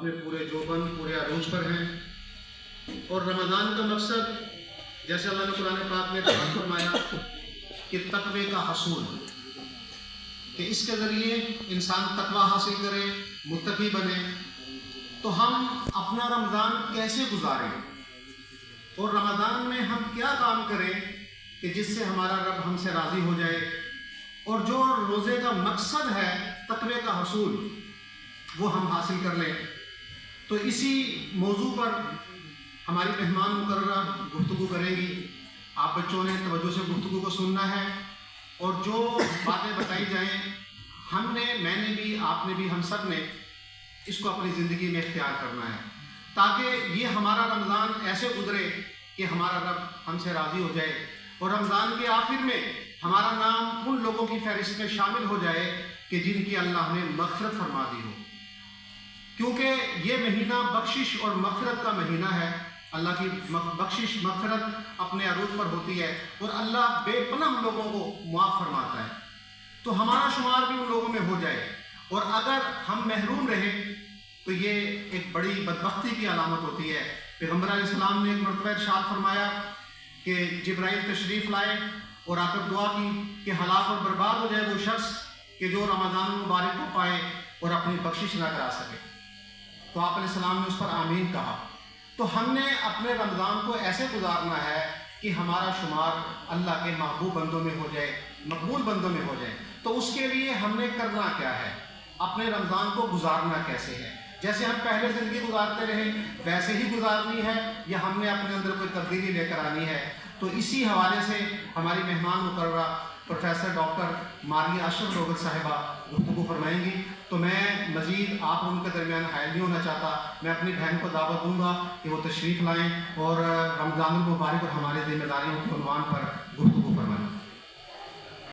अपने पूरे जोबन पूरे अरूज पर हैं। और रमज़ान का मकसद जैसे अल्लाह ने कुरान पाक में फरमाया कि तक़वे का हसूल, कि इसके ज़रिए इंसान तक़वा हासिल करे, मुत्तकी बने। तो हम अपना रमज़ान कैसे गुजारें और रमज़ान में हम क्या काम करें कि जिससे हमारा रब हमसे राज़ी हो जाए, और जो रोज़े का मकसद है तक़वे का हसूल वो हम हासिल कर लें। तो इसी मौजू पर हमारी मेहमान मुकर्ररा गुफ्तगू करेंगी। आप बच्चों ने तवज्जो से गुफ्तगू को सुनना है, और जो बातें बताई जाएं मैंने भी, आपने भी, हम सब ने इसको अपनी ज़िंदगी में इख्तियार करना है, ताकि ये हमारा रमज़ान ऐसे गुजरे कि हमारा रब हमसे राज़ी हो जाए, और रमज़ान के आखिर में हमारा नाम उन लोगों की फहरिस्त में शामिल हो जाए कि जिनकी अल्लाह ने मग़फ़िरत फरमा दी हो। क्योंकि ये महीना बख्शिश और मग़फ़िरत का महीना है। अल्लाह की बख्शिश मग़फ़िरत अपने अरूज पर होती है, और अल्लाह बेपनाह लोगों को मुआफ़ फरमाता है। तो हमारा शुमार भी उन लोगों में हो जाए, और अगर हम महरूम रहें तो ये एक बड़ी बदबख्ती की अलामत होती है। पैगम्बर अलैहिस्सलाम ने एक मरतबा इरशाद फरमाया कि जिब्राइल तशरीफ़ लाए और आकर दुआ की कि हलाक और बर्बाद हो जाए वो शख्स कि जो रमज़ान मुबारक को पाए और अपनी बख्शिश ना करा सके। तो आप अलैहिस्सलाम ने उस पर आमीन कहा। तो हमने अपने रमज़ान को ऐसे गुजारना है कि हमारा शुमार अल्लाह के महबूब बंदों में हो जाए, मकबूल बंदों में हो जाए। तो उसके लिए हमने करना क्या है, अपने रमज़ान को गुजारना कैसे है। जैसे हम पहले ज़िंदगी गुजारते रहे वैसे ही गुजारनी है, या हमने अपने अंदर कोई तब्दीली लेकर आनी है। तो इसी हवाले से हमारी मेहमान मुकर्ररा प्रोफेसर डॉक्टर मारिया अशरफ रोगत साहिबा गुफ्तगू फरमाएंगी। तो मैं मज़ीद आप उनके दरमियान हायल नहीं होना चाहता। मैं अपनी बहन को दावत दूंगा कि वो तशरीफ़ लाएँ और रमज़ान मुबारक और हमारे ज़िम्मेदारियों के उन्वान पर गुफ्तगू